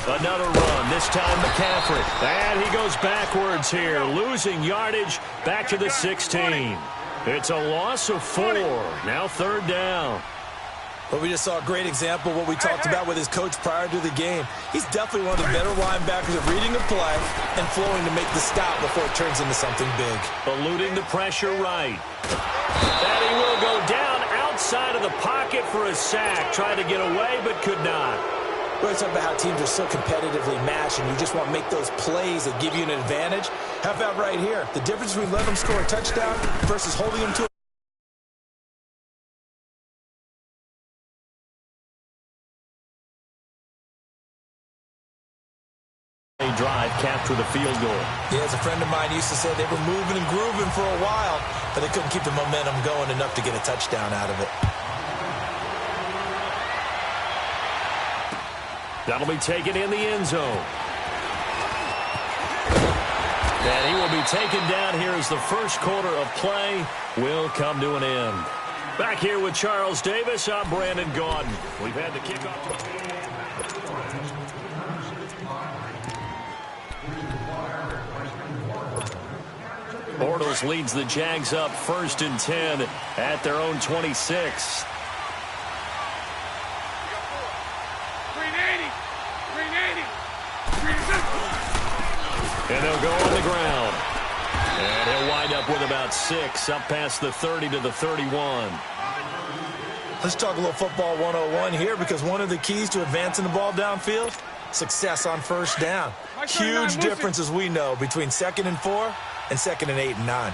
Another run, this time McCaffrey. And he goes backwards here, losing yardage back to the 16. It's a loss of 4. Now third down. Well, we just saw a great example of what we talked about with his coach prior to the game. He's definitely one of the better linebackers at reading a play and flowing to make the stop before it turns into something big. Eluding the pressure right. And he will go down outside of the pocket for a sack. Tried to get away, but could not. We're talking about how teams are so competitively matched, and you just want to make those plays that give you an advantage. How about right here? The difference between letting them score a touchdown versus holding them to a drive, capture the field goal. Yeah, as a friend of mine used to say, they were moving and grooving for a while, but they couldn't keep the momentum going enough to get a touchdown out of it. That'll be taken in the end zone. And he will be taken down here as the first quarter of play will come to an end. Back here with Charles Davis, I'm Brandon Gaudin. We've had the kickoff. Bortles leads the Jags up 1st and 10 at their own 26. And they'll go on the ground. And he'll wind up with about 6, up past the 30 to the 31. Let's talk a little football 101 here, because one of the keys to advancing the ball downfield, success on first down. Huge difference, as we know, between 2nd and 4 and 2nd and 8 and 9.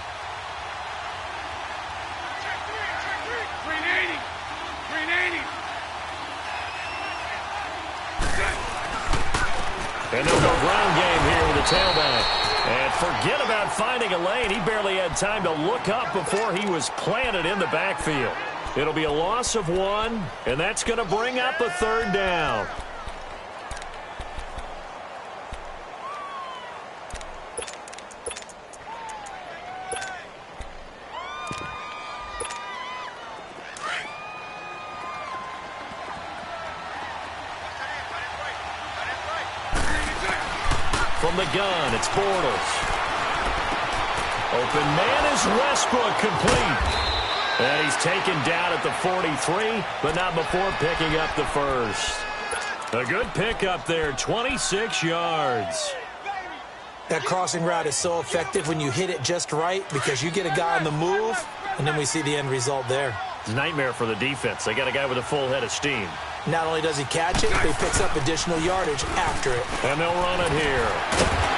And they'll go ground game here with the tailback. And forget about finding a lane. He barely had time to look up before he was planted in the backfield. It'll be a loss of 1, and that's going to bring up a 3rd down. From the gun, it's Bortles. Open man is Westbrook, complete. And he's taken down at the 43, but not before picking up the first. A good pickup there, 26 yards. That crossing route is so effective when you hit it just right, because you get a guy on the move, and then we see the end result there. It's a nightmare for the defense. They got a guy with a full head of steam. Not only does he catch it, but he picks up additional yardage after it. And they'll run it here.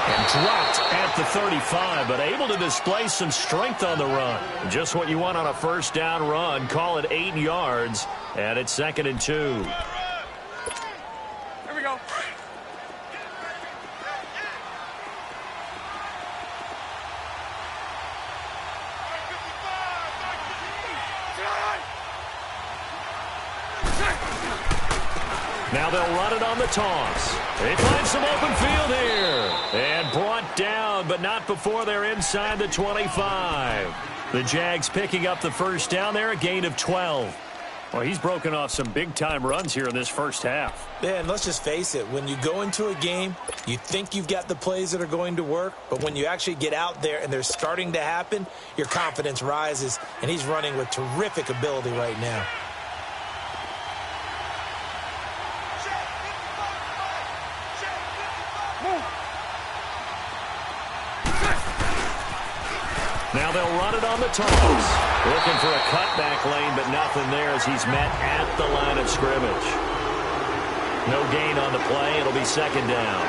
And dropped at the 35, but able to display some strength on the run. Just what you want on a first down run. Call it 8 yards, and it's 2nd and 2. Here we go. Now they'll run it on the toss. They find some open field here. And brought down, but not before they're inside the 25. The Jags picking up the first down there, a gain of 12. Well, he's broken off some big-time runs here in this first half. Yeah, and let's just face it. When you go into a game, you think you've got the plays that are going to work, but when you actually get out there and they're starting to happen, your confidence rises, and he's running with terrific ability right now. Now they'll run it on the toss. Looking for a cutback lane, but nothing there as he's met at the line of scrimmage. No gain on the play. It'll be 2nd down.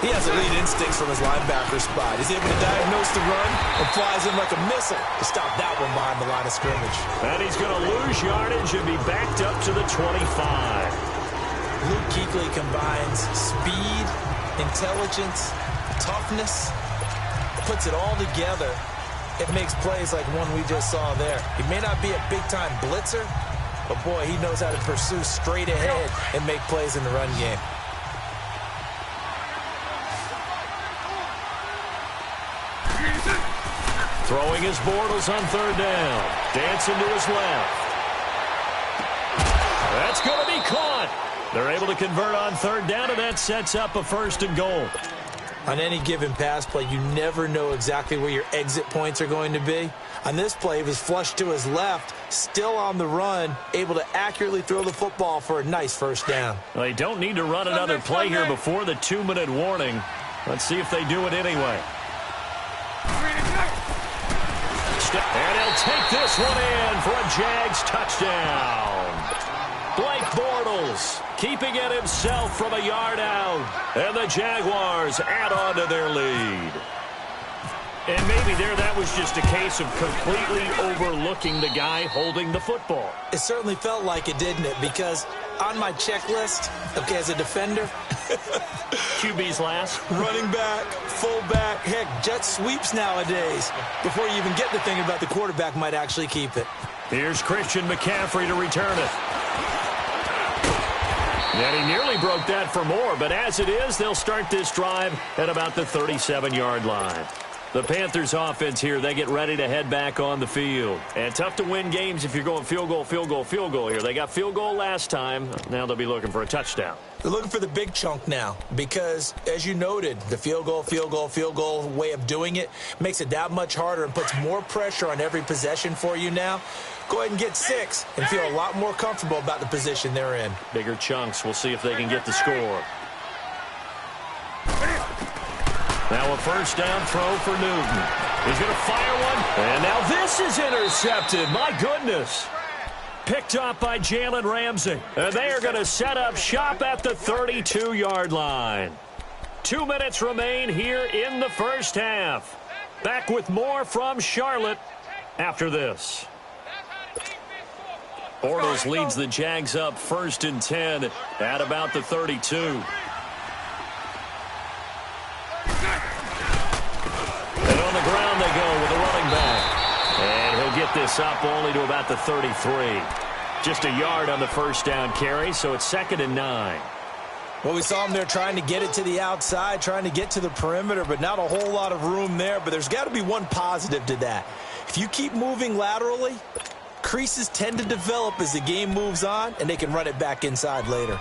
He has elite instincts from his linebacker spot. He's able to diagnose the run and flies in like a missile to stop that one behind the line of scrimmage. And he's going to lose yardage and be backed up to the 25. Luke Kuechly combines speed, intelligence, toughness, puts it all together. It makes plays like one we just saw there. He may not be a big-time blitzer, but boy, he knows how to pursue straight ahead and make plays in the run game. Throwing his Bortles on 3rd down. Dancing to his left. That's going to be caught. They're able to convert on third down, and that sets up a 1st and goal. On any given pass play, you never know exactly where your exit points are going to be. On this play, he was flushed to his left, still on the run, able to accurately throw the football for a nice 1st down. Well, they don't need to run another play here before the 2-minute warning. Let's see if they do it anyway. And he'll take this one in for a Jags touchdown. Blake Bortles keeping it himself from a yard out. And the Jaguars add on to their lead. And maybe that was just a case of completely overlooking the guy holding the football. It certainly felt like it, didn't it? Because on my checklist, okay, as a defender, QB's last. Running back, fullback, heck, jet sweeps nowadays. Before you even get to thinking about the quarterback might actually keep it. Here's Christian McCaffrey to return it. And he nearly broke that for more, but as it is, they'll start this drive at about the 37-yard line. The Panthers offense here, they get ready to head back on the field. And tough to win games if you're going field goal, field goal, field goal here. They got field goal last time. Now they'll be looking for a touchdown. They're looking for the big chunk now because, as you noted, the field goal way of doing it makes it that much harder and puts more pressure on every possession for you now. Go ahead and get 6 and feel a lot more comfortable about the position they're in. Bigger chunks. We'll see if they can get the score. Now a 1st down throw for Newton. He's going to fire one. And now this is intercepted. My goodness. Picked up by Jalen Ramsey. And they are going to set up shop at the 32-yard line. 2 minutes remain here in the first half. Back with more from Charlotte after this. Bortles leads the Jags up 1st and 10 at about the 32. And on the ground they go with a running back. And he'll get this up only to about the 33. Just a yard on the 1st down carry, so it's 2nd and 9. Well, we saw him there trying to get it to the outside, trying to get to the perimeter, but not a whole lot of room there. But there's got to be one positive to that. If you keep moving laterally, creases tend to develop as the game moves on, and they can run it back inside later.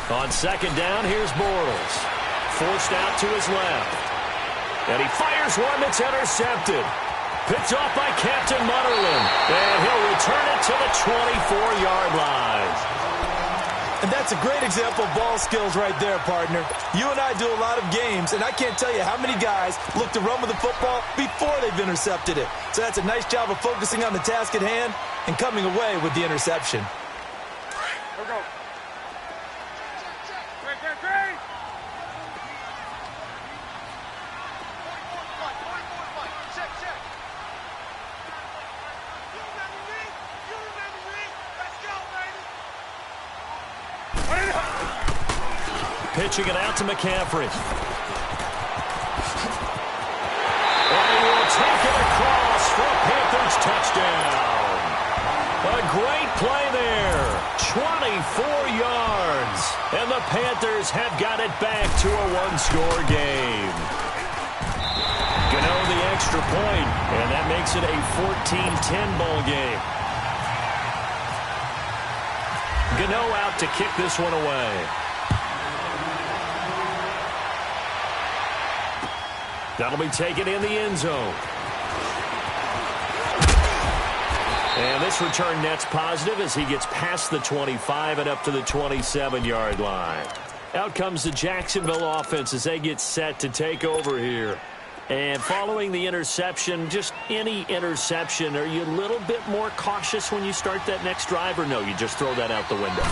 On 2nd down, here's Bortles. Forced out to his left. And he fires one that's intercepted. Picked off by Captain Mutterland. And he'll return it to the 24-yard line. And that's a great example of ball skills right there, partner. You and I do a lot of games, and I can't tell you how many guys look to run with the football before they've intercepted it. So that's a nice job of focusing on the task at hand and coming away with the interception. Here we go. Pitching it out to McCaffrey. And he will take it across for a Panthers touchdown. A great play there. 24 yards. And the Panthers have got it back to a one-score game. Gano the extra point, and that makes it a 14-10 ball game. Gano out to kick this one away. That'll be taken in the end zone. And this return net's positive as he gets past the 25 and up to the 27-yard line. Out comes the Jacksonville offense as they get set to take over here. And following the interception, just any interception, are you a little bit more cautious when you start that next drive, or no, you just throw that out the window?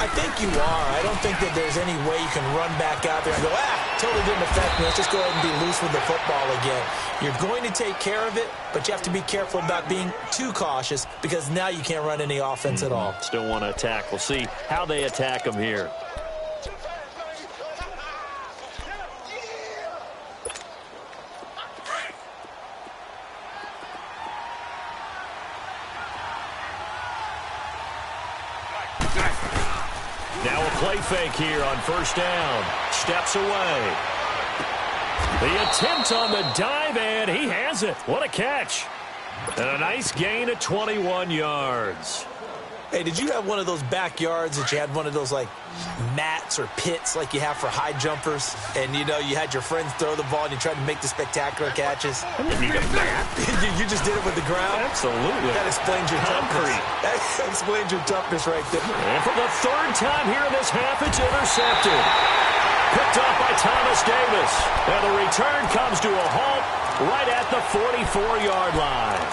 I think you are. I don't think that there's any way you can run back out there and go, totally didn't affect me. Let's just go ahead and be loose with the football again. You're going to take care of it, but you have to be careful about being too cautious because now you can't run any offense at all. Still want to attack. We'll see how they attack them here. play fake here on first down. Steps away. The attempt on the dive, and he has it. What a catch. And a nice gain of 21 yards. Hey, did you have one of those backyards that you had one of those, like, mats or pits like you have for high jumpers? And, you know, you had your friends throw the ball and you tried to make the spectacular catches? I didn't need a mat. you just did it with the ground? Absolutely. That explains your toughness. That explains your toughness right there. And for the third time here in this half, it's intercepted. Picked off by Thomas Davis. And the return comes to a halt right at the 44-yard line.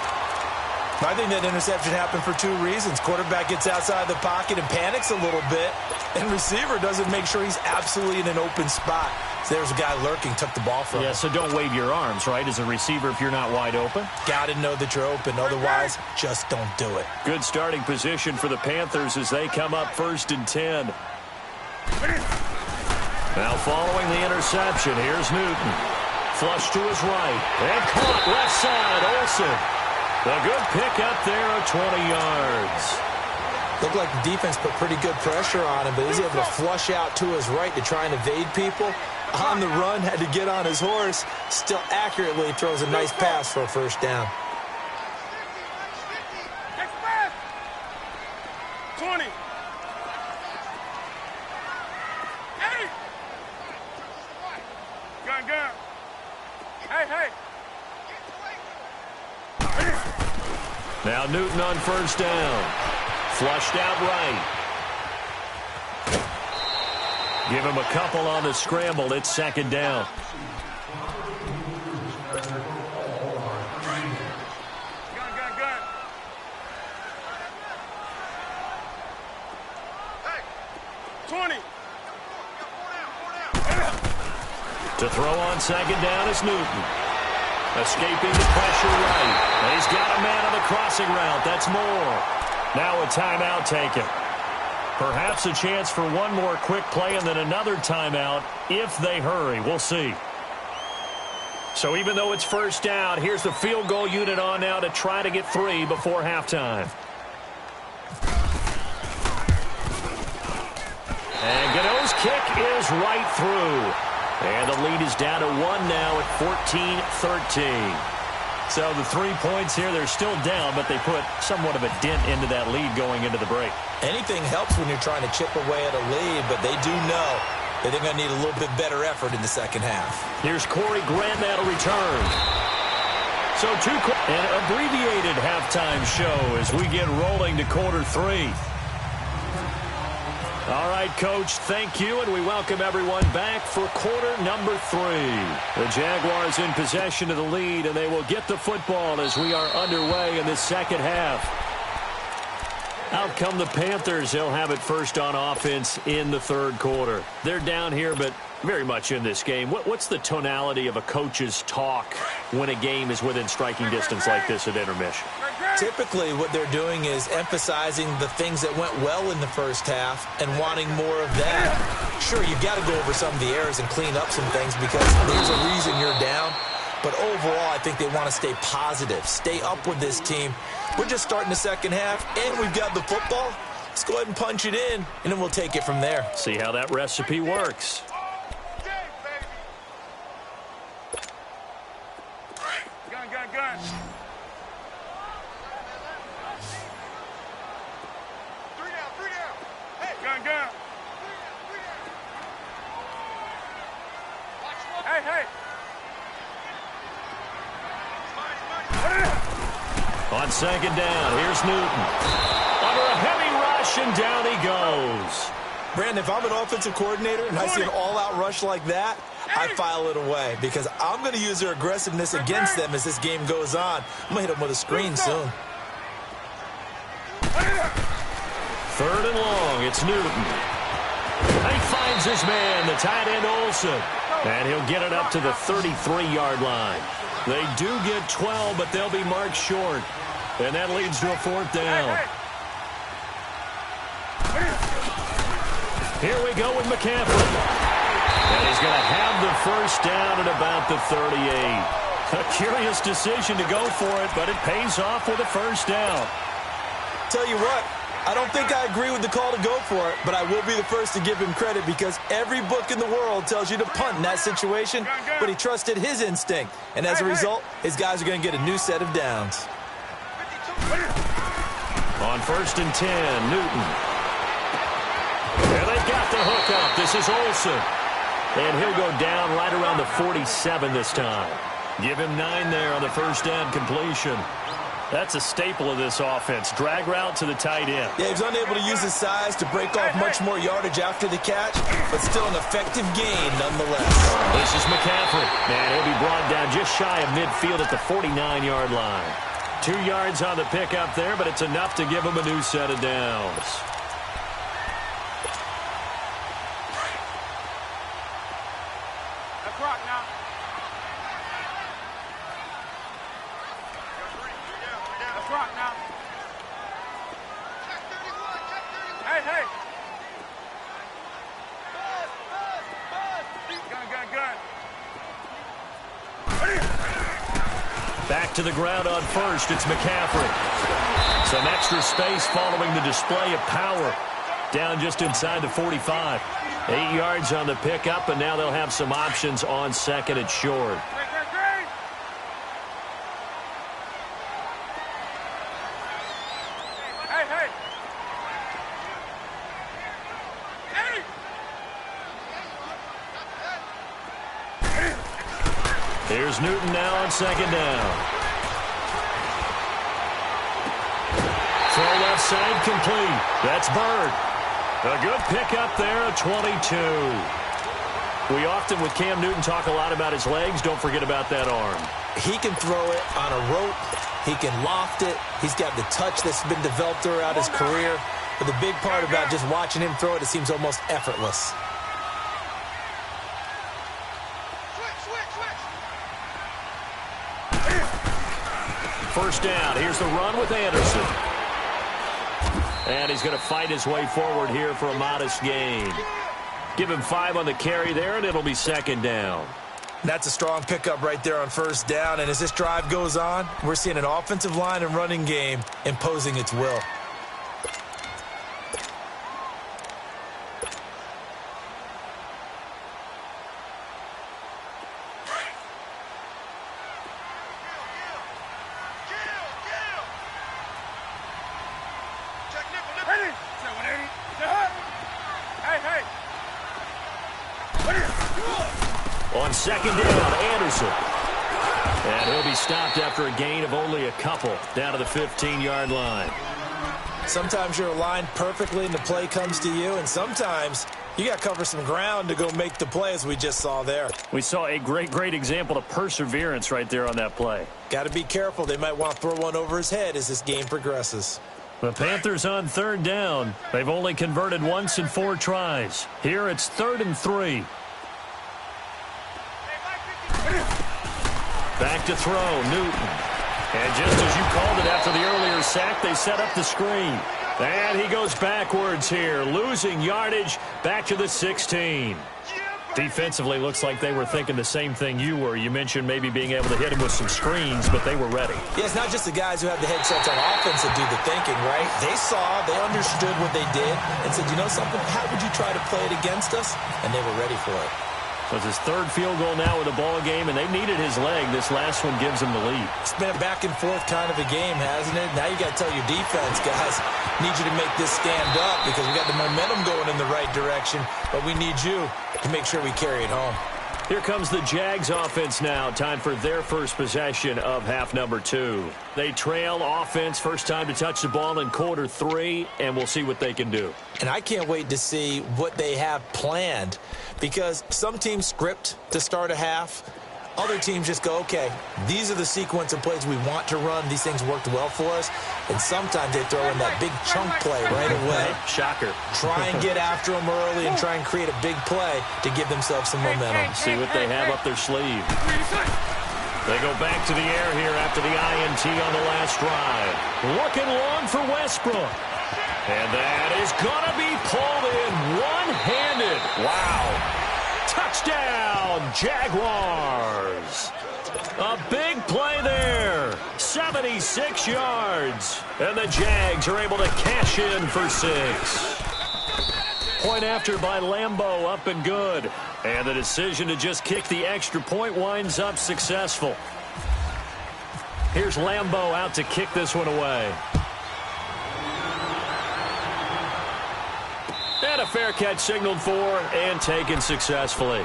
I think that interception happened for two reasons. Quarterback gets outside the pocket and panics a little bit, and receiver doesn't make sure he's absolutely in an open spot. So there's a guy lurking, took the ball from him. Yeah, so don't wave your arms, right, as a receiver if you're not wide open? Got to know that you're open. Otherwise, just don't do it. Good starting position for the Panthers as they come up 1st and 10. Now following the interception, here's Newton. Flush to his right. And caught left side, Olsen. A good pick up there of 20 yards. Looked like the defense put pretty good pressure on him, but he's able to flush out to his right to try and evade people. On the run, had to get on his horse. Still accurately throws a nice pass for a first down. 20. Gun. Hey. Now Newton on first down. Flushed out right. Give him a couple on the scramble. It's 2nd down. Gun. Hey. 20. To throw on 2nd down is Newton. Escaping the pressure right. And he's got a man on the crossing route. That's Moore. Now a timeout taken. Perhaps a chance for one more quick play and then another timeout if they hurry. We'll see. So even though it's first down, here's the field goal unit on now to try to get 3 before halftime. And Godot's kick is right through. And the lead is down to 1 now at 14-13. So the 3 points here, they're still down, but they put somewhat of a dent into that lead going into the break. Anything helps when you're trying to chip away at a lead, but they do know that they're going to need a little bit better effort in the second half. Here's Corey Grant now to return. So an abbreviated halftime show as we get rolling to quarter 3. All right, Coach, thank you, and we welcome everyone back for quarter number 3. The Jaguars in possession of the lead, and they will get the football as we are underway in the second half. Out come the Panthers. They'll have it first on offense in the third quarter. They're down here, but very much in this game. What's the tonality of a coach's talk when a game is within striking distance like this at intermission? Typically, what they're doing is emphasizing the things that went well in the first half and wanting more of that. Sure, you've got to go over some of the errors and clean up some things because there's a reason you're down. But overall, I think they want to stay positive, stay up with this team. We're just starting the second half, and we've got the football. Let's go ahead and punch it in, and then we'll take it from there. See how that recipe works. Gun. 3 down. Hey. Gun. Hey. On second down, here's Newton. Under a heavy rush, and down he goes. Brandon, if I'm an offensive coordinator and I see an all-out rush like that, I file it away because I'm going to use their aggressiveness against them as this game goes on. I'm going to hit them with a screen soon. 3rd and long, it's Newton. He finds his man, the tight end Olsen. And he'll get it up to the 33-yard line. They do get 12, but they'll be marked short. And that leads to a 4th down. Here we go with McCaffrey. And he's going to have the first down at about the 38. A curious decision to go for it, but it pays off with a first down. Tell you what, I don't think I agree with the call to go for it, but I will be the first to give him credit because every book in the world tells you to punt in that situation, but he trusted his instinct. And as a result, his guys are going to get a new set of downs. On 1st and 10, Newton. And they've got the hook up. This is Olsen. And he'll go down right around the 47 this time. Give him 9 there on the first down completion. That's a staple of this offense. Drag route to the tight end. Yeah, he's unable to use his size to break off much more yardage after the catch, but still an effective gain nonetheless. This is McCaffrey. And he'll be brought down just shy of midfield at the 49-yard line. 2 yards on the pickup there, but it's enough to give him a new set of downs. Let's rock now. Let's rock now. Hey, hey. Gun. Back to the ground on 1st. It's McCaffrey. Some extra space following the display of power. Down just inside the 45. 8 yards on the pickup, and now they'll have some options on 2nd and short. Hey. Here's Newton now on 2nd down. Throw left side complete. That's Bird. A good pickup there, a 22. We often, with Cam Newton, talk a lot about his legs. Don't forget about that arm. He can throw it on a rope. He can loft it. He's got the touch that's been developed throughout his career. But the big part about just watching him throw it seems almost effortless. First down. Here's the run with Anderson. And he's going to fight his way forward here for a modest gain. Give him 5 on the carry there, and it'll be 2nd down. That's a strong pickup right there on 1st down. And as this drive goes on, we're seeing an offensive line and running game imposing its will. On 2nd down, Anderson. And he'll be stopped after a gain of only a couple down to the 15-yard line. Sometimes you're aligned perfectly and the play comes to you, and sometimes you got to cover some ground to go make the play, as we just saw there. We saw a great example of perseverance right there on that play. Got to be careful. They might want to throw one over his head as this game progresses. The Panthers on 3rd down. They've only converted once in 4 tries. Here it's 3rd and 3. Back to throw, Newton. And just as you called it after the earlier sack, they set up the screen. And he goes backwards here, losing yardage back to the 16. Defensively, looks like they were thinking the same thing you were. You mentioned maybe being able to hit him with some screens, but they were ready. Yeah, it's not just the guys who have the headsets on offense that do the thinking, right? They saw, they understood what they did, and said, you know something, how would you try to play it against us? And they were ready for it. So it's his 3rd field goal now with the ball game, and they needed his leg. This last one gives him the lead. It's been a back-and-forth kind of a game, hasn't it? Now you got to tell your defense, guys, need you to make this stand up because we got the momentum going in the right direction, but we need you to make sure we carry it home. Here comes the Jags offense now. Time for their first possession of half number 2. They trail offense, first time to touch the ball in quarter 3, and we'll see what they can do. And I can't wait to see what they have planned, because some teams script to start a half. Other teams just go, okay, these are the sequence of plays we want to run. These things worked well for us. And sometimes they throw in that big chunk play right away. Shocker. Try and get after them early and try and create a big play to give themselves some momentum. See what they have up their sleeve. They go back to the air here after the INT on the last drive. Looking long for Westbrook. And that is going to be pulled in one-handed. Wow. Touchdown, Jaguars. A big play there. 76 yards. And the Jags are able to cash in for 6. Point after by Lambeau, up and good. And the decision to just kick the extra point winds up successful. Here's Lambeau out to kick this one away. And a fair catch signaled for and taken successfully.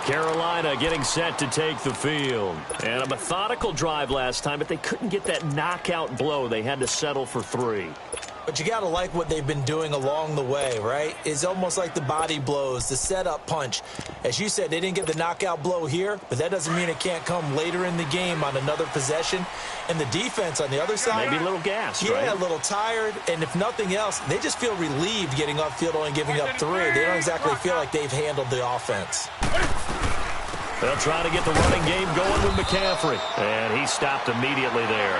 Carolina getting set to take the field. And a methodical drive last time, but they couldn't get that knockout blow. They had to settle for 3. But you got to like what they've been doing along the way, right? It's almost like the body blows, the setup punch. As you said, they didn't get the knockout blow here, but that doesn't mean it can't come later in the game on another possession. And the defense on the other side, maybe a little gassed, yeah, right? A little tired. And if nothing else, they just feel relieved getting upfield, only giving up 3. They don't exactly feel like they've handled the offense. They'll try to get the running game going with McCaffrey. And he stopped immediately there.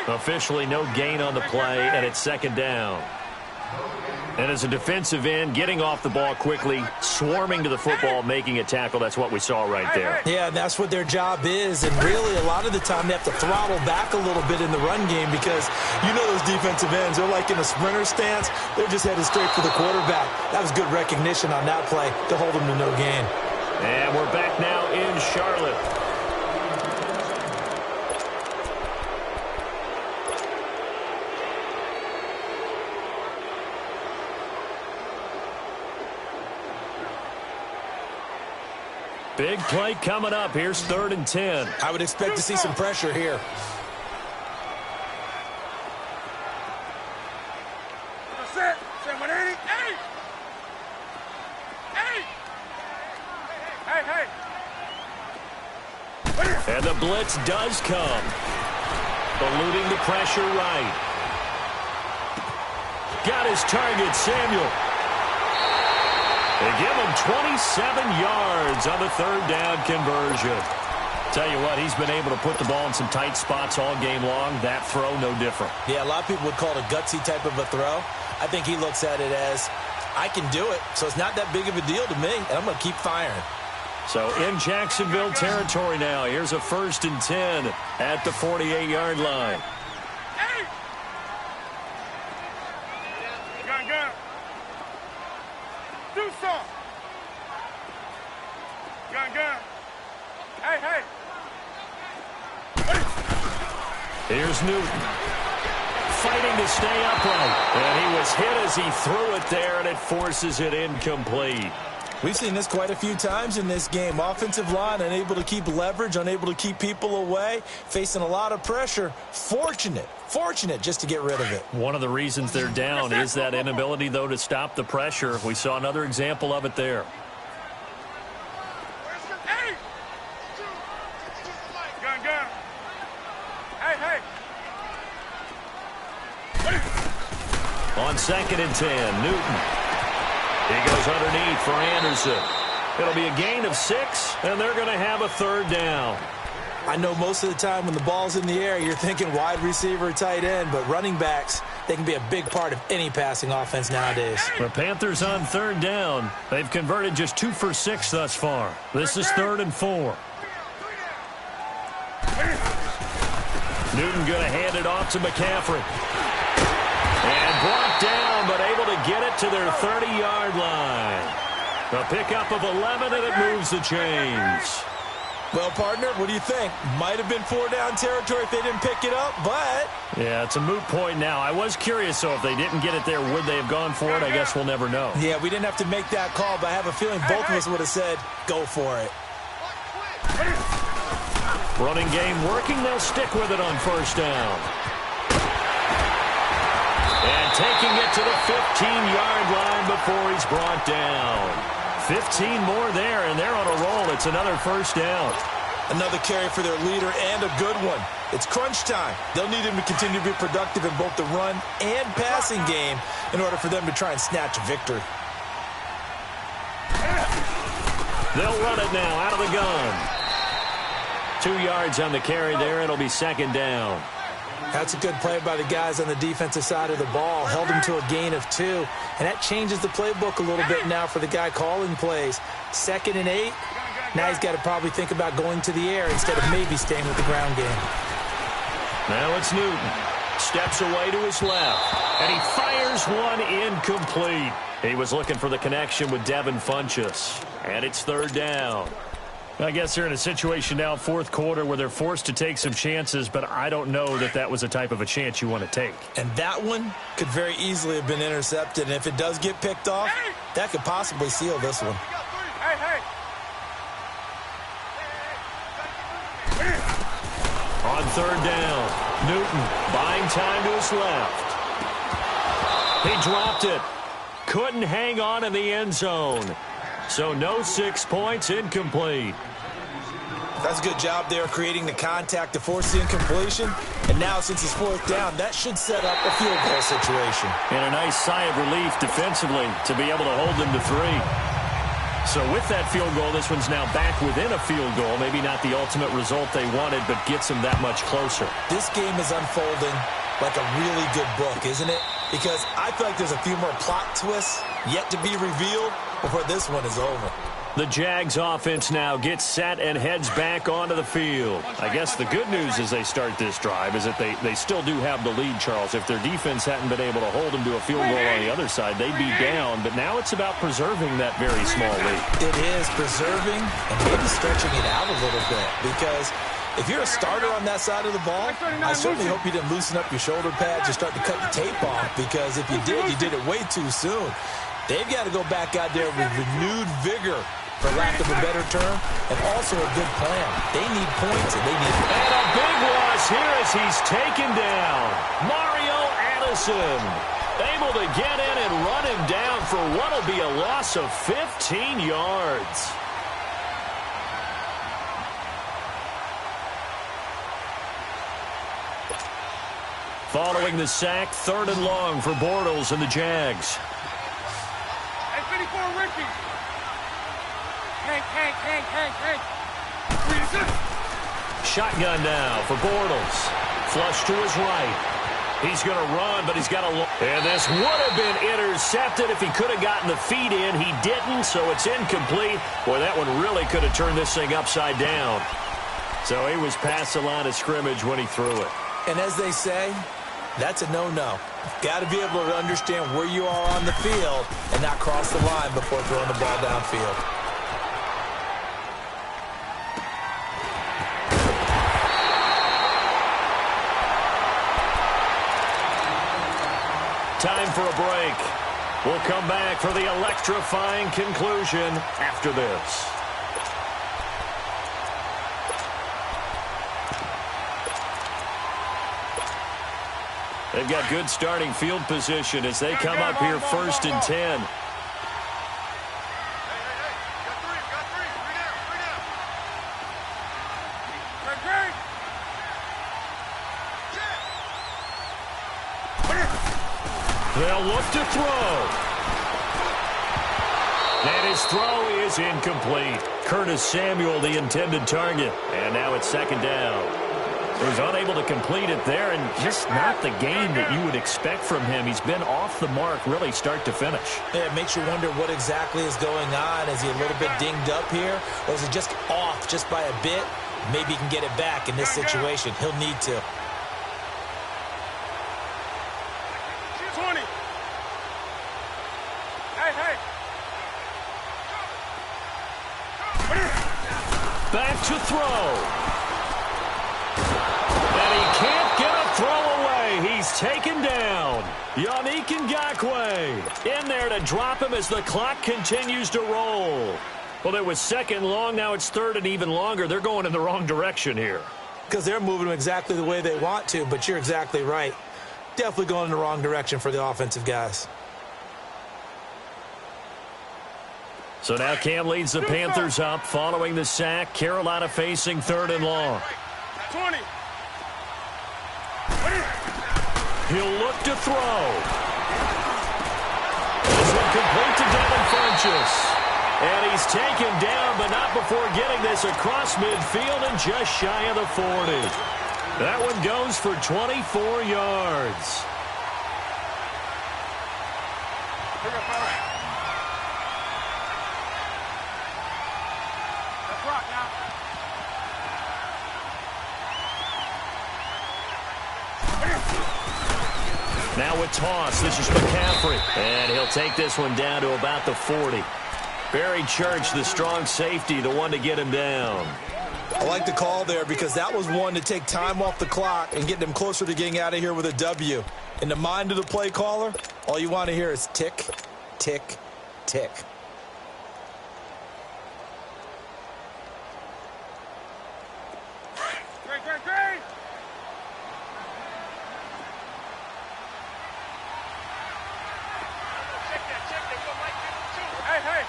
Officially no gain on the play, and it's 2nd down. And as a defensive end, getting off the ball quickly, swarming to the football, making a tackle, that's what we saw right there. Yeah, and that's what their job is. And really, a lot of the time, they have to throttle back a little bit in the run game because you know those defensive ends, they're like in a sprinter stance. They're just headed straight for the quarterback. That was good recognition on that play to hold them to no gain. And we're back now in Charlotte. Big play coming up. Here's 3rd and 10. I would expect to see some pressure here. Set 180. Hey. And the blitz does come. Eluding the pressure right. Got his target, Samuel. They give him 27 yards on the 3rd down conversion. Tell you what, he's been able to put the ball in some tight spots all game long. That throw, no different. Yeah, a lot of people would call it a gutsy type of a throw. I think he looks at it as, I can do it, so it's not that big of a deal to me, and I'm going to keep firing. So in Jacksonville territory now. Here's a 1st and 10 at the 48-yard line. Gun. Do something. Gun. Hey. Here's Newton. Fighting to stay upright. And he was hit as he threw it there, and it forces it incomplete. We've seen this quite a few times in this game. Offensive line unable to keep leverage, unable to keep people away, facing a lot of pressure. Fortunate just to get rid of it. One of the reasons they're down is that inability, though, to stop the pressure. We saw another example of it there. Gun. Hey. On 2nd and 10, Newton. He goes underneath for Anderson. It'll be a gain of 6, and they're going to have a 3rd down. I know most of the time when the ball's in the air, you're thinking wide receiver, tight end, but running backs, they can be a big part of any passing offense nowadays. The Panthers on 3rd down. They've converted just 2 for 6 thus far. This is 3rd and 4. Newton going to hand it off to McCaffrey. And brought down, but able to get it to their 30-yard line. A pickup of 11, and it moves the chains. Well, partner, what do you think? Might have been 4-down territory if they didn't pick it up, but... Yeah, it's a moot point now. I was curious, so if they didn't get it there, would they have gone for it? I guess we'll never know. Yeah, we didn't have to make that call, but I have a feeling both of us would have said, go for it. Running game working. They'll stick with it on 1st down. And taking it to the 15-yard line before he's brought down. 15 more there, and they're on a roll. It's another 1st down. Another carry for their leader, and a good one. It's crunch time. They'll need him to continue to be productive in both the run and passing game in order for them to try and snatch a victory. They'll run it now out of the gun. 2 yards on the carry there. It'll be 2nd down. That's a good play by the guys on the defensive side of the ball. Held them to a gain of 2. And that changes the playbook a little bit now for the guy calling plays. 2nd and 8. Now he's got to probably think about going to the air instead of maybe staying with the ground game. Now it's Newton. Steps away to his left. And he fires one incomplete. He was looking for the connection with Devin Funchess. And it's third down. I guess they're in a situation now, fourth quarter, where they're forced to take some chances, but I don't know that that was the type of a chance you want to take. And that one could very easily have been intercepted, and if it does get picked off, that could possibly seal this one. Hey, hey. On third down, Newton buying time to his left. He dropped it. Couldn't hang on in the end zone. So no 6 points, incomplete. That's a good job there creating the contact to force the incompletion. And now, since it's fourth down, that should set up a field goal situation. And a nice sigh of relief defensively to be able to hold them to 3. So with that field goal, this one's now back within a field goal. Maybe not the ultimate result they wanted, but gets them that much closer. This game is unfolding like a really good book, isn't it? Because I feel like there's a few more plot twists yet to be revealed before this one is over. The Jags offense now gets set and heads back onto the field. I guess the good news as they start this drive is that they still do have the lead, Charles. If their defense hadn't been able to hold them to a field goal on the other side, they'd be down. But now it's about preserving that very small lead. It is preserving and maybe stretching it out a little bit, because if you're a starter on that side of the ball, I certainly hope you didn't loosen up your shoulder pads or start to cut the tape off, because if you did it way too soon. They've got to go back out there with renewed vigor, for lack of a better term, and also a good plan. They need points, and they need... And a big loss here as he's taken down. Mario Addison able to get in and run him down for what will be a loss of 15 yards. Following the sack, third and long for Bortles and the Jags. Hey, 54, Ricky. Hank. Shotgun now for Bortles. Flush to his right. He's going to run, but he's got a... And this would have been intercepted if he could have gotten the feet in. He didn't, so it's incomplete. Boy, that one really could have turned this thing upside down. So he was past the line of scrimmage when he threw it. And as they say, that's a no-no. Got to be able to understand where you are on the field and not cross the line before throwing the ball downfield. Time for a break. We'll come back for the electrifying conclusion after this. They've got good starting field position as they come up here first and 10. They'll look to throw. And his throw is incomplete. Curtis Samuel, the intended target. And now it's second down. He was unable to complete it there, and just not the game that you would expect from him. He's been off the mark really start to finish. Yeah, it makes you wonder what exactly is going on. Is he a little bit dinged up here, or is it just off just by a bit? Maybe he can get it back in this situation. He'll need to. 20. Hey. Back to throw. And he can't get a throw away. He's taken down. Yannick Ngakoue in there to drop him as the clock continues to roll. Well, it was second long. Now it's third and even longer. They're going in the wrong direction here. Because they're moving them exactly the way they want to, but you're exactly right. Definitely going in the wrong direction for the offensive guys. So now Cam leads the Panthers up following the sack. Carolina facing third and long. 20. He'll look to throw. It's incomplete to Devin Funchess. And he's taken down, but not before getting this across midfield and just shy of the 40. That one goes for 24 yards. Let's rock now. Now with toss, this is McCaffrey. And he'll take this one down to about the 40. Barry Church, the strong safety, the one to get him down. I like the call there because that was one to take time off the clock and get them closer to getting out of here with a W. In the mind of the play caller, all you want to hear is tick, tick, tick. Great. Check that. We don't like people too. Hey.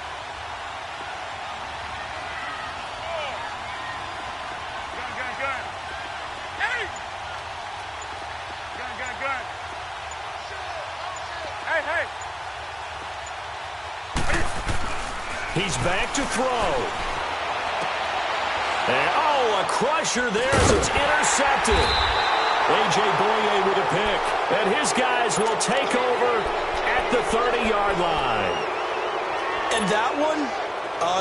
Gun. Hey! Gun. Hey. He's back to throw. And, a crusher there as it's intercepted. A.J. Boye with a pick. And his guys will take over at the 30-yard line. And that one,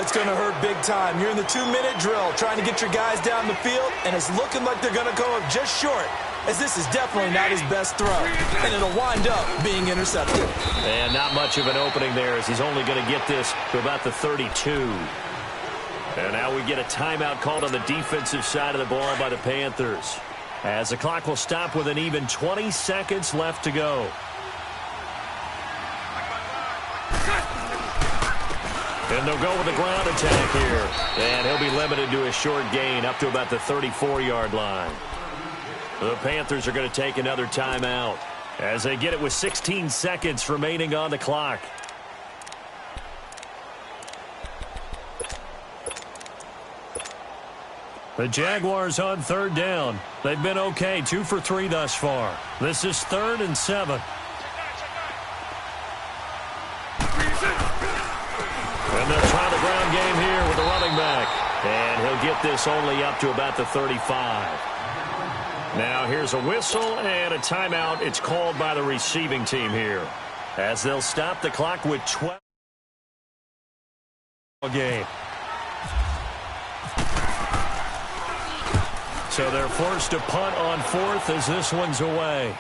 it's going to hurt big time. You're in the 2-minute drill trying to get your guys down the field, and it's looking like they're going to go up just short, as this is definitely not his best throw. And it'll wind up being intercepted. And not much of an opening there, as he's only going to get this to about the 32. And now we get a timeout called on the defensive side of the ball by the Panthers, as the clock will stop with an even 20 seconds left to go. And they'll go with the ground attack here. And he'll be limited to a short gain up to about the 34-yard line. The Panthers are going to take another timeout as they get it with 16 seconds remaining on the clock. The Jaguars on third down. They've been okay, 2 for 3 thus far. This is 3rd and 7. And they'll try the ground game here with the running back. And he'll get this only up to about the 35. Now here's a whistle and a timeout. It's called by the receiving team here, as they'll stop the clock with 12 game. So they're forced to punt on 4th as this one's away.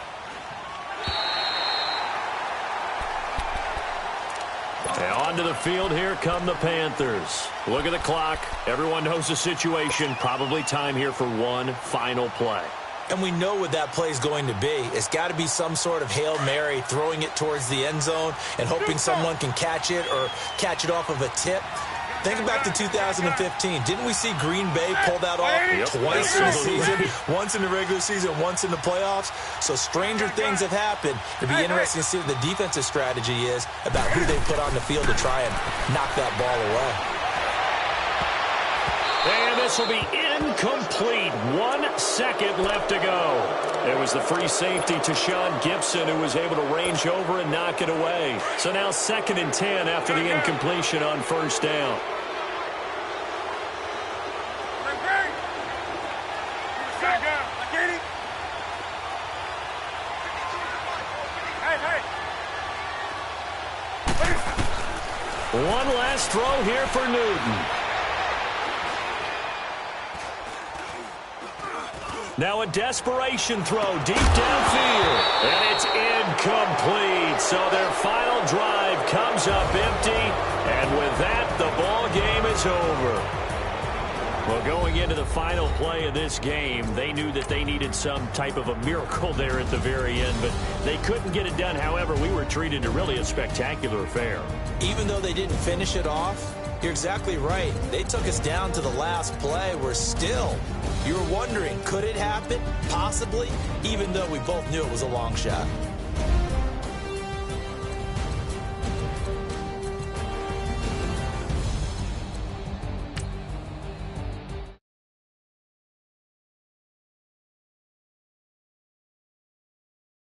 And onto the field, here come the Panthers. Look at the clock. Everyone knows the situation. Probably time here for one final play. And we know what that play is going to be. It's got to be some sort of Hail Mary, throwing it towards the end zone and hoping someone can catch it or catch it off of a tip. Think back to 2015. Didn't we see Green Bay pull that off twice in the season? Once in the regular season, once in the playoffs. So stranger things have happened. It'd be interesting to see what the defensive strategy is about who they put on the field to try and knock that ball away. And this will be incomplete. 1 second left to go. It was the free safety to Sean Gibson who was able to range over and knock it away. So now 2nd and 10 after the incompletion on 1st down. One last throw here for Newton. Now a desperation throw deep downfield. And it's incomplete. So their final drive comes up empty. And with that, the ball game is over. Well, going into the final play of this game, they knew that they needed some type of a miracle there at the very end, but they couldn't get it done. However, we were treated to really a spectacular affair. Even though they didn't finish it off, you're exactly right. They took us down to the last play. We're still, you were wondering, could it happen? Possibly, even though we both knew it was a long shot.